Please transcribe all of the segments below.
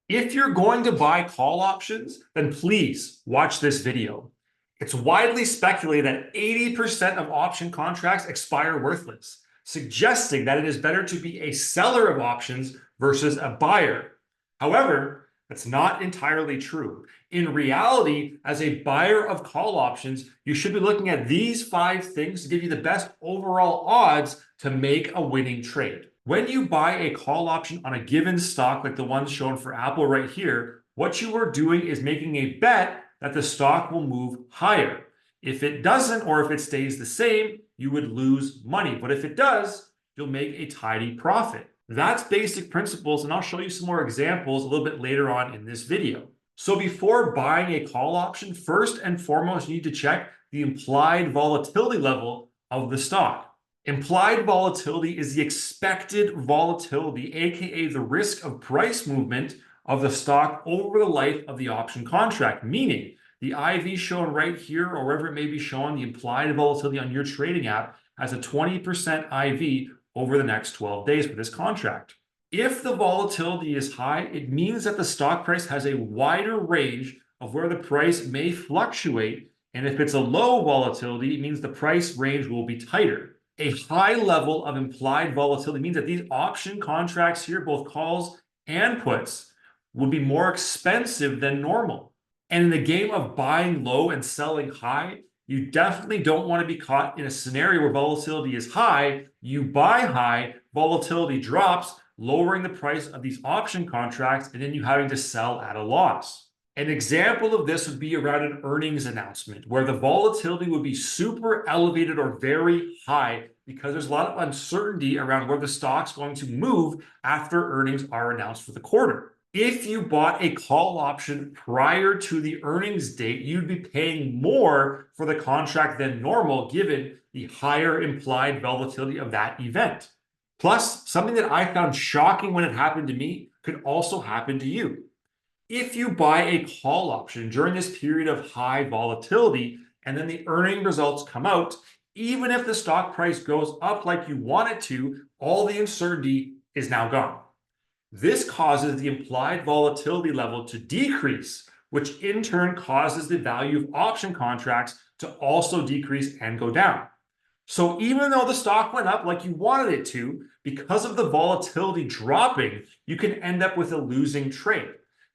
If you're going to buy call options, then please watch this video. It's widely speculated that 80% of option contracts expire worthless, suggesting that it is better to be a seller of options versus a buyer. However, that's not entirely true. In reality, as a buyer of call options, you should be looking at these 5 things to give you the best overall odds to make a winning trade. When you buy a call option on a given stock, like the ones shown for Apple right here, what you are doing is making a bet that the stock will move higher. If it doesn't, or if it stays the same, you would lose money. But if it does, you'll make a tidy profit. That's basic principles, and I'll show you some more examples a little bit later on in this video. So before buying a call option, first and foremost, you need to check the implied volatility level of the stock. Implied volatility is the expected volatility, aka the risk of price movement of the stock over the life of the option contract, meaning the IV shown right here, or wherever it may be shown, the implied volatility on your trading app has a 20% IV over the next 12 days for this contract. If the volatility is high, it means that the stock price has a wider range of where the price may fluctuate, and if it's a low volatility, it means the price range will be tighter. A high level of implied volatility means that these option contracts here, both calls and puts, would be more expensive than normal. And in the game of buying low and selling high, you definitely don't want to be caught in a scenario where volatility is high, you buy high, volatility drops, lowering the price of these option contracts, and then you having to sell at a loss. An example of this would be around an earnings announcement, where the volatility would be super elevated or very high because there's a lot of uncertainty around where the stock's going to move after earnings are announced for the quarter. If you bought a call option prior to the earnings date, you'd be paying more for the contract than normal, given the higher implied volatility of that event. Plus, something that I found shocking when it happened to me could also happen to you. If you buy a call option during this period of high volatility, and then the earning results come out, even if the stock price goes up like you want it to, all the uncertainty is now gone. This causes the implied volatility level to decrease, which in turn causes the value of option contracts to also decrease and go down. So even though the stock went up like you wanted it to, because of the volatility dropping, you can end up with a losing trade.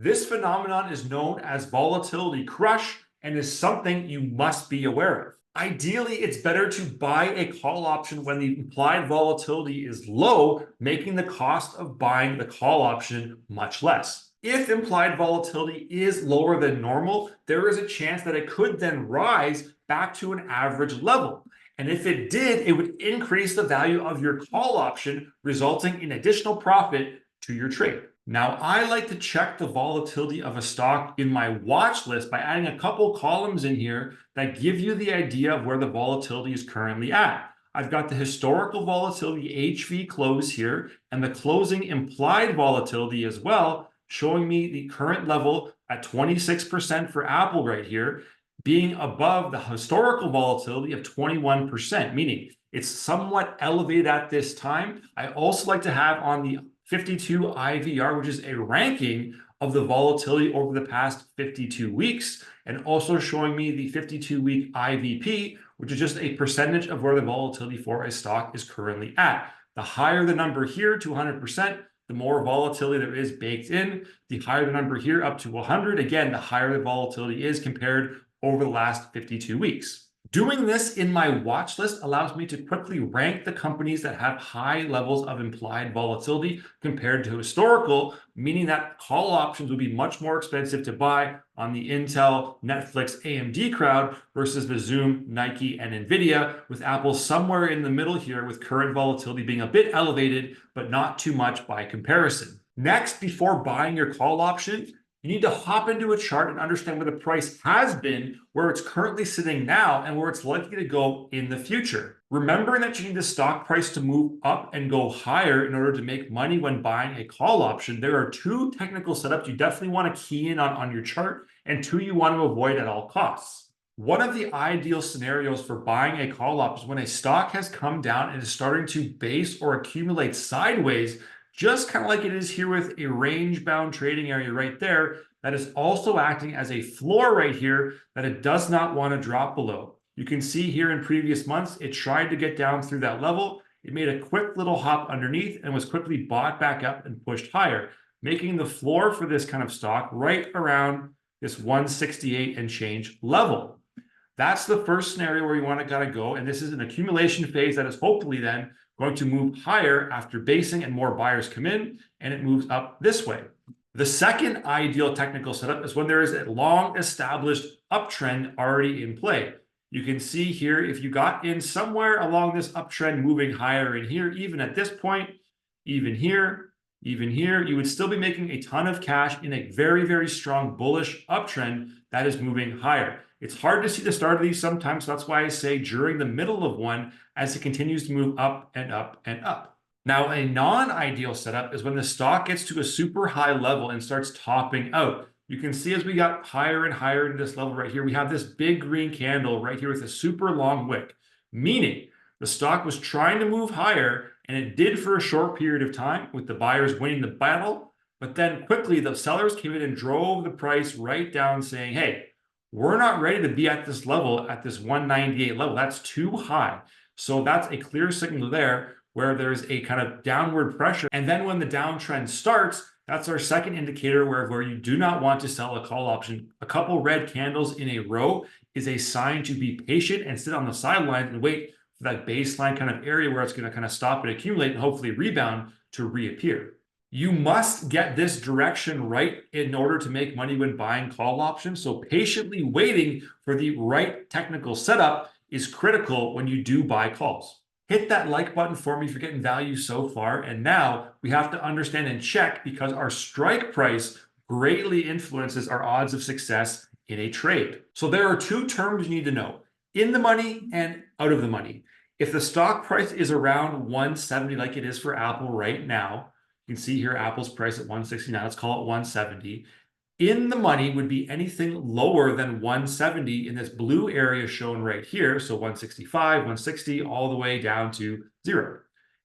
This phenomenon is known as volatility crush and is something you must be aware of. Ideally, it's better to buy a call option when the implied volatility is low, making the cost of buying the call option much less. If implied volatility is lower than normal, there is a chance that it could then rise back to an average level. And if it did, it would increase the value of your call option, resulting in additional profit to your trade. Now, I like to check the volatility of a stock in my watch list by adding a couple columns in here that give you the idea of where the volatility is currently at. I've got the historical volatility HV close here and the closing implied volatility as well, showing me the current level at 26% for Apple right here, being above the historical volatility of 21%, meaning it's somewhat elevated at this time. I also like to have on the 52 IVR, which is a ranking of the volatility over the past 52 weeks, and also showing me the 52-week IVP, which is just a percentage of where the volatility for a stock is currently at. The higher the number here to 100%, the more volatility there is baked in. The higher the number here up to 100, again, the higher the volatility is compared over the last 52 weeks. Doing this in my watch list allows me to quickly rank the companies that have high levels of implied volatility compared to historical, meaning that call options would be much more expensive to buy on the Intel, Netflix, AMD crowd versus the Zoom, Nike, and Nvidia, with Apple somewhere in the middle here, with current volatility being a bit elevated, but not too much by comparison. Next, before buying your call option, you need to hop into a chart and understand where the price has been, where it's currently sitting now, and where it's likely to go in the future. Remembering that you need the stock price to move up and go higher in order to make money when buying a call option, there are 2 technical setups you definitely want to key in on your chart, and 2 you want to avoid at all costs. One of the ideal scenarios for buying a call option is when a stock has come down and is starting to base or accumulate sideways just kind of like it is here with a range-bound trading area right there, that is also acting as a floor right here that it does not want to drop below. You can see here in previous months, it tried to get down through that level. It made a quick little hop underneath and was quickly bought back up and pushed higher, making the floor for this kind of stock right around this 168 and change level. That's the first scenario where you want to gotta go. And this is an accumulation phase that is hopefully then going to move higher after basing and more buyers come in, and it moves up this way. The second ideal technical setup is when there is a long established uptrend already in play. You can see here, if you got in somewhere along this uptrend moving higher in here, even at this point, even here, you would still be making a ton of cash in a very, very strong bullish uptrend that is moving higher. It's hard to see the start of these sometimes. So that's why I say during the middle of one as it continues to move up and up and up. Now, a non-ideal setup is when the stock gets to a super high level and starts topping out. You can see as we got higher and higher into this level right here, we have this big green candle right here with a super long wick, meaning the stock was trying to move higher, and it did for a short period of time with the buyers winning the battle. But then quickly the sellers came in and drove the price right down saying, hey, we're not ready to be at this level, at this 198 level. That's too high. So that's a clear signal there where there's a kind of downward pressure. And then when the downtrend starts, that's our second indicator where you do not want to sell a call option. A couple red candles in a row is a sign to be patient and sit on the sideline and wait for that baseline kind of area where it's going to kind of stop and accumulate and hopefully rebound to reappear. You must get this direction right in order to make money when buying call options. So patiently waiting for the right technical setup is critical when you do buy calls. Hit that like button for me if you're getting value so far. And now we have to understand and check, because our strike price greatly influences our odds of success in a trade. So there are two terms you need to know: in the money and out of the money. If the stock price is around 170, like it is for Apple right now, you can see here Apple's price at 169, let's call it 170. In the money would be anything lower than 170 in this blue area shown right here. So 165, 160, all the way down to 0.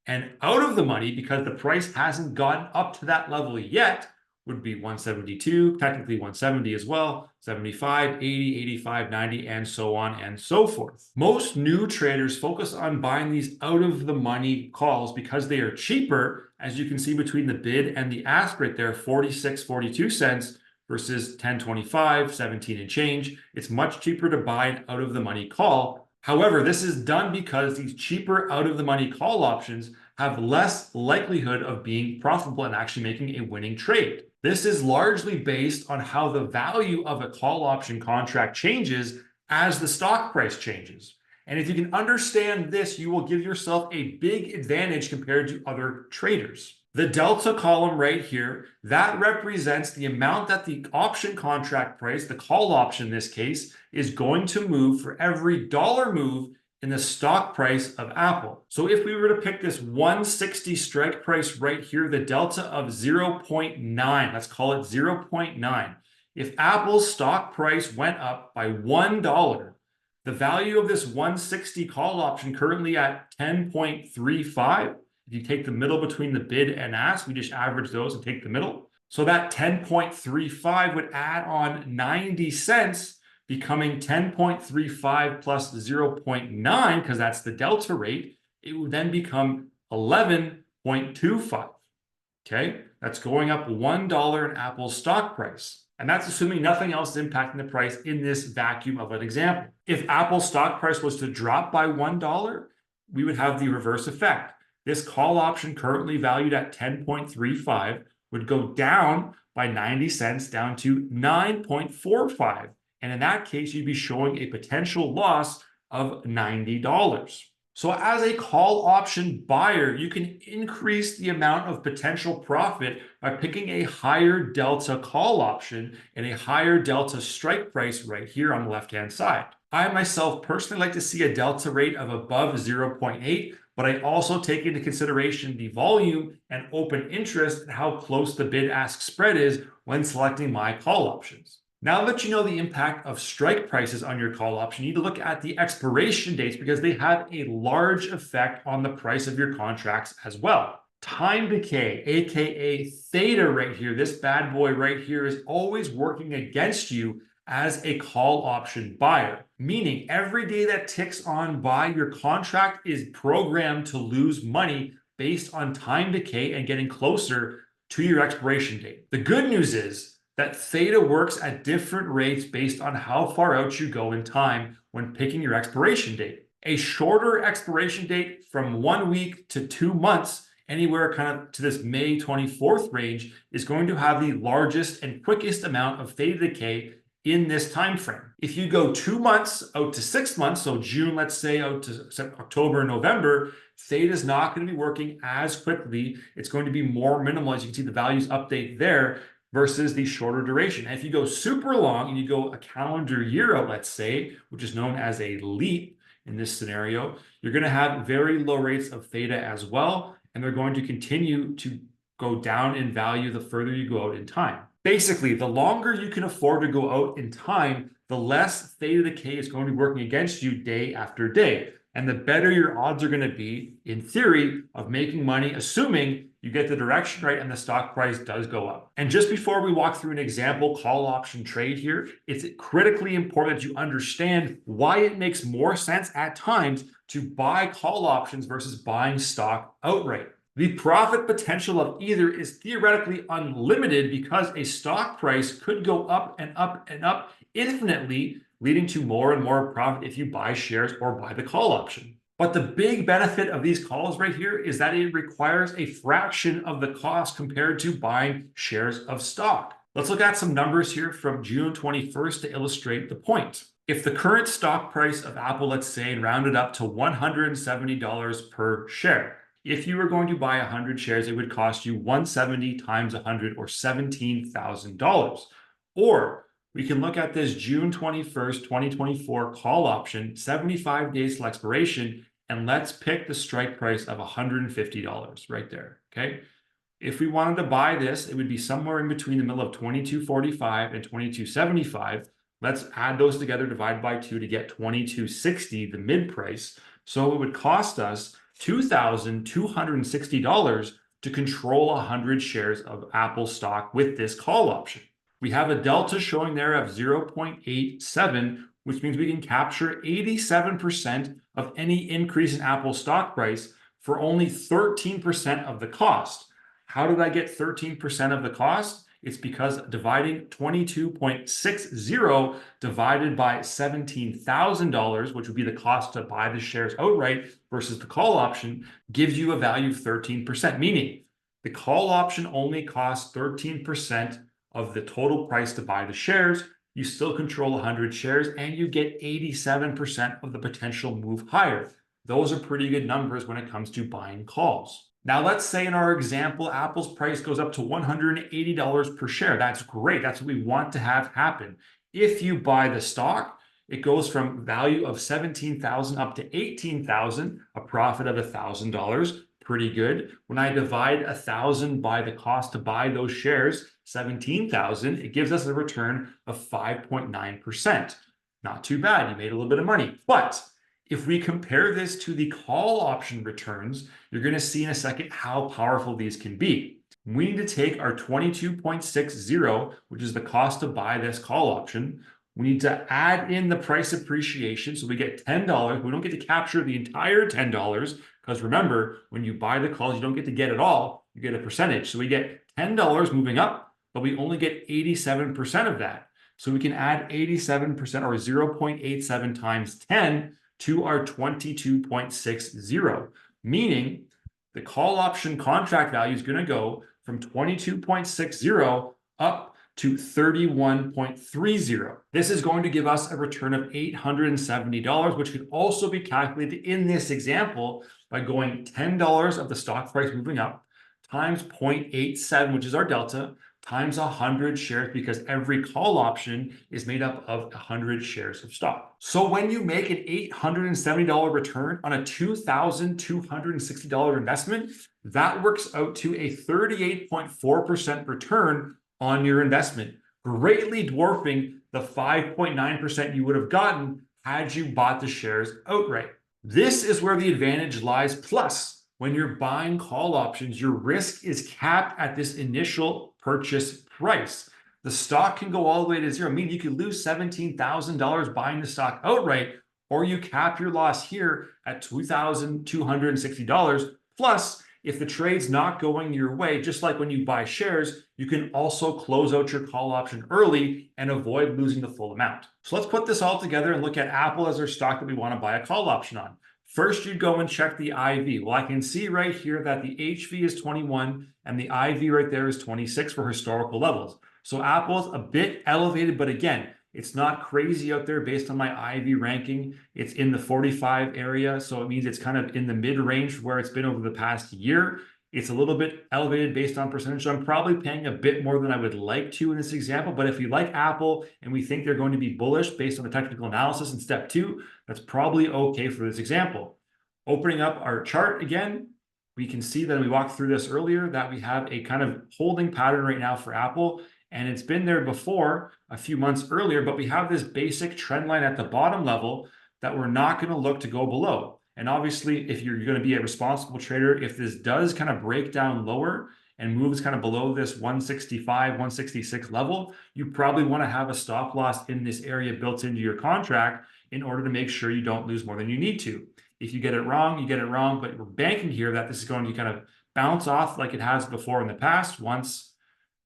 And out of the money, because the price hasn't gotten up to that level yet, would be 172, technically 170 as well, 75, 80, 85, 90, and so on and so forth. Most new traders focus on buying these out of the money calls because they are cheaper. As you can see between the bid and the ask right there, 46, 42 cents versus 10.25, 17 and change. It's much cheaper to buy an out of the money call. However, this is done because these cheaper out of the money call options have less likelihood of being profitable and actually making a winning trade. This is largely based on how the value of a call option contract changes as the stock price changes. And if you can understand this, you will give yourself a big advantage compared to other traders. The delta column right here, that represents the amount that the option contract price, the call option in this case, is going to move for every dollar move in the stock price of Apple. So if we were to pick this 160 strike price right here, the delta of 0.9, let's call it 0.9. If Apple's stock price went up by $1, the value of this 160 call option currently at 10.35. If you take the middle between the bid and ask, we just average those and take the middle. So that 10.35 would add on 90 cents, becoming 10.35 plus 0.9, because that's the delta rate. It would then become 11.25. Okay, that's going up $1 in Apple's stock price. And that's assuming nothing else is impacting the price in this vacuum of an example. If Apple's stock price was to drop by $1, we would have the reverse effect. This call option, currently valued at 10.35, would go down by 90 cents down to 9.45. And in that case, you'd be showing a potential loss of $90. So as a call option buyer, you can increase the amount of potential profit by picking a higher delta call option and a higher delta strike price right here on the left-hand side. I myself personally like to see a delta rate of above 0.8, but I also take into consideration the volume and open interest and how close the bid-ask spread is when selecting my call options. Now that you know the impact of strike prices on your call option, you need to look at the expiration dates because they have a large effect on the price of your contracts as well. Time decay, aka theta right here, this bad boy right here is always working against you as a call option buyer, meaning every day that ticks on by, your contract is programmed to lose money based on time decay and getting closer to your expiration date. The good news is that theta works at different rates based on how far out you go in time when picking your expiration date. A shorter expiration date from 1 week to 2 months, anywhere kind of to this May 24th range, is going to have the largest and quickest amount of theta decay in this time frame. If you go 2 months out to 6 months, so June, let's say, out to October, November, theta is not going to be working as quickly. It's going to be more minimal, as you can see the values update there, versus the shorter duration. And if you go super long and you go a calendar year out, let's say, which is known as a leap in this scenario, you're going to have very low rates of theta as well, and they're going to continue to go down in value the further you go out in time. Basically, the longer you can afford to go out in time, the less theta decay is going to be working against you day after day. And the better your odds are going to be, in theory, of making money, assuming you get the direction right and the stock price does go up. And just before we walk through an example call option trade here, it's critically important that you understand why it makes more sense at times to buy call options versus buying stock outright. The profit potential of either is theoretically unlimited because a stock price could go up and up and up infinitely, leading to more and more profit if you buy shares or buy the call option. But the big benefit of these calls right here is that it requires a fraction of the cost compared to buying shares of stock. Let's look at some numbers here from June 21st to illustrate the point. If the current stock price of Apple, let's say, rounded up to $170 per share, if you were going to buy 100 shares, it would cost you 170 times 100, or $17,000. Or we can look at this June 21st, 2024 call option, 75 days till expiration, and let's pick the strike price of $150 right there, okay? If we wanted to buy this, it would be somewhere in between the middle of $22.45 and $22.75. Let's add those together, divide by 2 to get $22.60, the mid price. So it would cost us $2,260 to control 100 shares of Apple stock with this call option. We have a delta showing there of 0.87, which means we can capture 87% of any increase in Apple stock price for only 13% of the cost. How did I get 13% of the cost? It's because dividing 22.60 divided by $17,000, which would be the cost to buy the shares outright versus the call option, gives you a value of 13%, meaning the call option only costs 13% of the total price to buy the shares. You still control 100 shares and you get 87% of the potential move higher. Those are pretty good numbers when it comes to buying calls. Now, let's say in our example, Apple's price goes up to $180 per share. That's great. That's what we want to have happen. If you buy the stock, it goes from value of $17,000 up to $18,000, a profit of $1,000. Pretty good. When I divide 1,000 by the cost to buy those shares, 17,000, it gives us a return of 5.9%. Not too bad. You made a little bit of money. But if we compare this to the call option returns, you're going to see in a second how powerful these can be. We need to take our 22.60, which is the cost to buy this call option. We need to add in the price appreciation. So we get $10. We don't get to capture the entire $10 because remember, when you buy the calls, you don't get to get it all. You get a percentage. So we get $10 moving up, but we only get 87% of that. So we can add 87% or 0.87 times 10 to our 22.60, meaning the call option contract value is going to go from 22.60 up to 31.30. This is going to give us a return of $870, which could also be calculated in this example by going $10 of the stock price moving up times 0.87, which is our delta, times 100 shares, because every call option is made up of 100 shares of stock. So when you make an $870 return on a $2,260 investment, that works out to a 38.4% return on your investment, greatly dwarfing the 5.9% you would have gotten had you bought the shares outright. This is where the advantage lies. Plus, When you're buying call options, your risk is capped at this initial purchase price. The stock can go all the way to zero, meaning you could lose $17,000 buying the stock outright, or you cap your loss here at $2,260. Plus, if the trade's not going your way, just like when you buy shares, you can also close out your call option early and avoid losing the full amount. So let's put this all together and look at Apple as our stock that we want to buy a call option on. First, you'd go and check the IV. Well, I can see right here that the HV is 21 and the IV right there is 26 for historical levels. So Apple's a bit elevated, but again, it's not crazy out there based on my IV ranking. It's in the 45 area, so it means it's kind of in the mid-range where it's been over the past year. It's a little bit elevated based on percentage, so I'm probably paying a bit more than I would like to in this example. But if we like Apple and we think they're going to be bullish based on the technical analysis in step 2, that's probably okay for this example. Opening up our chart again, we can see that we walked through this earlier, that we have a kind of holding pattern right now for Apple. And it's been there before a few months earlier, but we have this basic trend line at the bottom level that we're not going to look to go below. And obviously, if you're going to be a responsible trader, if this does kind of break down lower and moves kind of below this 165, 166 level, you probably want to have a stop loss in this area built into your contract in order to make sure you don't lose more than you need to. If you get it wrong, you get it wrong, but we're banking here that this is going to kind of bounce off like it has before in the past, once,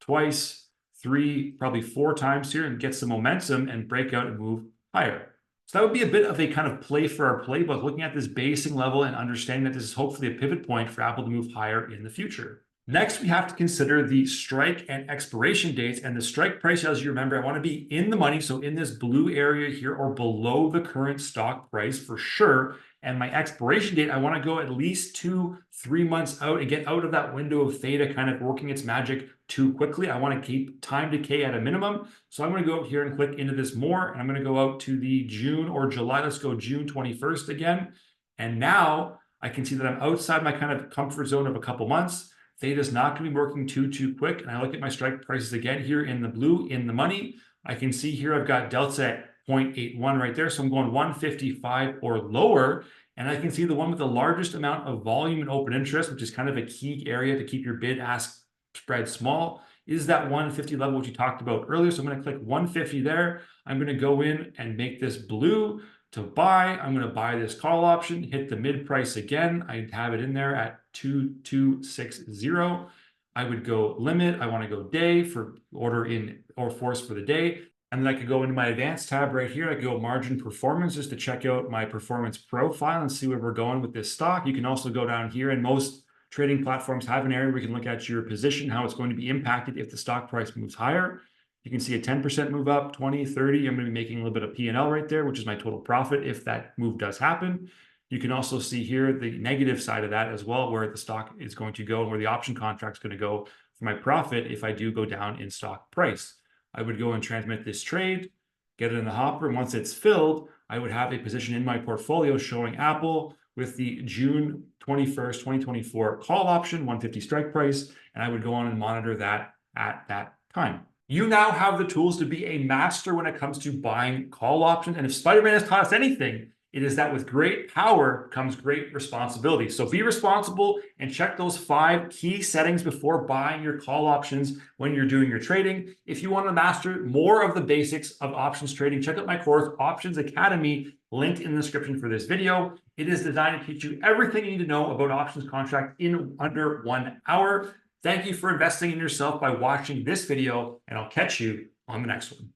twice, 3, probably 4 times here, and get some momentum and break out and move higher. So that would be a bit of a kind of play for our playbook, looking at this basing level and understanding that this is hopefully a pivot point for Apple to move higher in the future. Next, we have to consider the strike and expiration dates. And the strike price, as you remember, I want to be in the money, so in this blue area here or below the current stock price for sure. And my expiration date, I want to go at least 2-3 months out and get out of that window of theta kind of working its magic too quickly. I want to keep time decay at a minimum. So I'm going to go out here and click into this more, and I'm going to go out to the June or July. Let's go June 21st again. And now I can see that I'm outside my kind of comfort zone of a couple months. Theta is not going to be working too quick. And I look at my strike prices again here in the blue, in the money. I can see here I've got delta at 0.81 right there. So I'm going 155 or lower. And I can see the one with the largest amount of volume and open interest, which is kind of a key area to keep your bid-ask spread small, is that 150 level, which you talked about earlier. So I'm going to click 150 there. I'm going to go in and make this blue to buy. I'm going to buy this call option, hit the mid price again. I have it in there at 2260. I would go limit. I want to go day for order in or force for the day. And then I could go into my advanced tab right here. I could go margin performance just to check out my performance profile and see where we're going with this stock. You can also go down here, and most trading platforms have an area where you can look at your position, how it's going to be impacted if the stock price moves higher. You can see a 10% move up, 20, 30. I'm going to be making a little bit of P&L right there, which is my total profit if that move does happen. You can also see here the negative side of that as well, where the stock is going to go and where the option contract is going to go for my profit if I do go down in stock price. I would go and transmit this trade, get it in the hopper, and once it's filled, I would have a position in my portfolio showing Apple with the June 21st, 2024 call option, 150 strike price, and I would go on and monitor that at that time. You now have the tools to be a master when it comes to buying call options, and if Spider-Man has taught us anything, it is that with great power comes great responsibility. So be responsible and check those 5 key settings before buying your call options when you're doing your trading. If you want to master more of the basics of options trading, check out my course, Options Academy, linked in the description for this video. It is designed to teach you everything you need to know about options contract in under 1 hour. Thank you for investing in yourself by watching this video, and I'll catch you on the next one.